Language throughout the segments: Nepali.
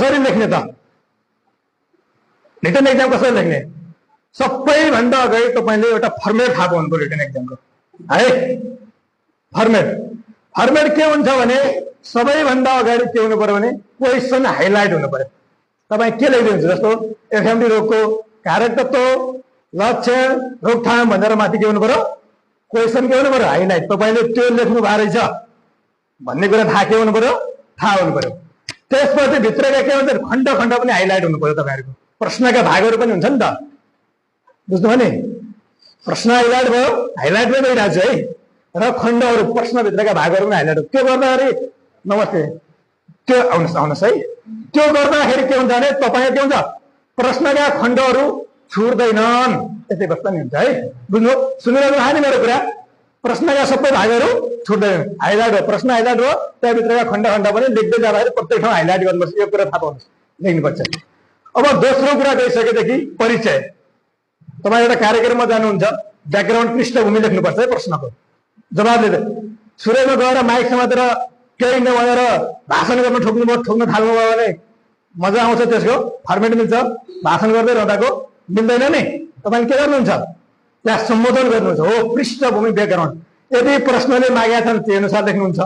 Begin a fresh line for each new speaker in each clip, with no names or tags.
कसरी लेख्ने त रिटन एक्जाम कसरी लेख्ने सबैभन्दा अगाडि तपाईले एउटा फर्मेट थाहा पाउनु पर्यो रिटन एक्जामको है फर्मेट के हुन्छ भने सबैभन्दा अगाडि के हुनु पर्यो भने क्वेशन हाइलाइट हुनु पर्यो तपाई के लेख्नुहुन्छ जस्तो एफएमडी रोगको कारक तत्व लक्ष्य रोकथाम भनेर माथि के हुनु पर्यो क्वेशन के हुनु पर्यो हाइलाइट तपाईले त्यो लेख्नु भएको रहेछ भन्ने कुरा थाहा के हुनु पर्यो थाहा हुनु पर्यो त्यसपछि भित्रका के हुन्छ खण्ड खण्ड पनि हाइलाइट हुनु पर्यो तपाईहरुको प्रश्नका भागहरु पनि हुन्छ नि त बुझ्नु भने प्रश्न हाइलाइट भयो हाइलाइटमै गइरहेछ है र खण्डहरु प्रश्नभित्रका भागहरु पनि हाइलाइट त्यो गर्दाखेरि नमस्ते त्यो आउनुस् है त्यो गर्दाखेरि के हुन्छ भने तपाईले के हुन्छ प्रश्नका खण्डहरु छुट्दैनन् यस्तै अवस्था नि हुन्छ है बुझ्नु सुनिरहनु भयो नि मेरो कुरा प्रश्नका सबै भागहरु छुट्दैनन् हाइलाइट हो प्रश्न हाइलाइट हो त्यभित्रका खण्ड खण्ड पनि लेख्दै जाँदाखेरि प्रत्येक ठाउँ हाइलाइट गर्नुपर्छ यो कुरा थाहा पाउनुस् लेख्नुपर्छ अब दोस्रो कुरा गइसकेदेखि परिचय तपाई एउटा कार्यक्रममा जानुहुन्छ ब्याकग्राउन्ड पृष्ठभूमि लेख्नुपर्छ है प्रश्नको जवाब दिँदै सुरुमा गएर माइक समातेर केही नभनेर भाषण गर्न ठोक्न थाल्नुभयो भने मजा आउँछ त्यसको फर्मेट मिल्छ भाषण गर्दै रहँदाको मिल्दैन नि तपाईले के गर्नुहुन्छ त्यहाँ सम्बोधन गर्नुहुन्छ हो पृष्ठभूमि ब्याकग्राउन्ड यदि प्रश्नले मागेका छन् त्यही अनुसार लेख्नुहुन्छ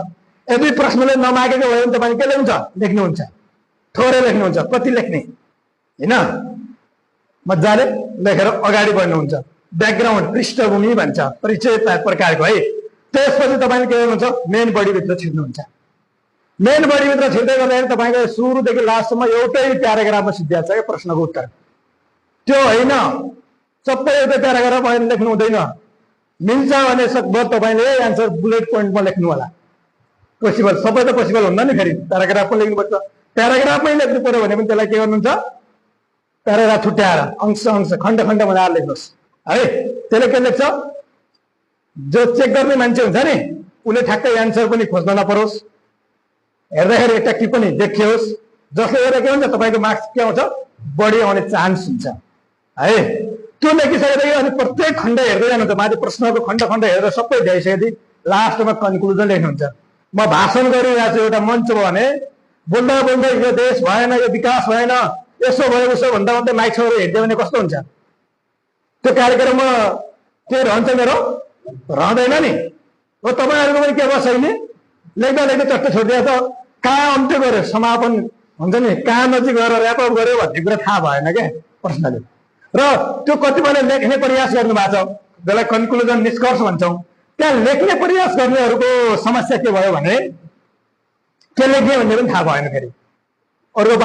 यदि प्रश्नले नमागेको भयो भने तपाईले के लेख्नुहुन्छ थोरै लेख्नुहुन्छ कति लेख्ने हैन मजाले लेखेर अगाडि बढ्नुहुन्छ ब्याकग्राउन्ड पृष्ठभूमि भन्छ परिचय प्रकारको है त्यसपछि तपाईले के गर्नुहुन्छ मेन बडी भित्र छिर्नुहुन्छ मेन बडी भित्र छिर्दै गर्दाखेरि तपाईको सुरुदेखि लास्टसम्म एउटै प्याराग्राफमा सिद्धिन्छ के प्रश्नको उत्तर त्यो हैन सबै एउटै प्याराग्राफ लेख्नु हुँदैन मिल्छ भने सकभर तपाईले आन्सर बुलेट पोइन्टमा लेख्नु होला पोसिबल सबै त पोसिबल हुँदैन नि फेरि प्याराग्राफ पनि लेख्नुपर्छ प्याराग्राफमै लेख्नु पर्यो भने पनि त्यसलाई के गर्नुहुन्छ प्याराग्राफ छुट्याएर अंश खण्ड खण्ड बनाएर लेख्नुहोस् है त्यसले के लेख्छ जो चेक गर्ने मान्छे हुन्छ नि उसले ठ्याक्कै एन्सर पनि खोज्न नपरोस् हेर्दाखेरि एउटा टिप्पणी देखियोस् जसले गर्दा के हुन्छ तपाईको मार्क्स के आउँछ बढी आउने चान्स हुन्छ है त्यो लेखिसकेदेखि अनि प्रत्येक खण्ड हेर्दै जानुहुन्छ माथि प्रश्नको खण्ड खण्ड हेरेर सबै भ्याइसकेपछि लास्टमा कन्क्लुजन लेख्नुहुन्छ म भाषण गरिरहेको छु एउटा मञ्च भयो भने बोल्दा बोल्दै यो देश भएन यो विकास भएन यसो भयो उसो भन्दा भन्दै माइक छोडेर हेर्दै भने कस्तो हुन्छ त्यो कार्यक्रममा के रहन्छ मेरो रहँदैन नि हो तपाईहरुको पनि के भयो छैन लेख्दा लेख्दै चट्ट छोडिदिए त कहाँ अन्त्य गर्यो समापन हुन्छ नि कहाँ नजिक गएर ऱ्याप अप गर्यो भन्ने कुरा थाहा भएन क्या प्रश्नले र त्यो कतिपयले लेख्ने प्रयास गर्नु भएको छ जसलाई कन्क्लुजन निष्कर्ष भन्छौं त्यहाँ लेख्ने प्रयास गर्नेहरूको समस्या के भयो भने के लेख्ने भन्ने पनि थाहा भएन फेरि अरूको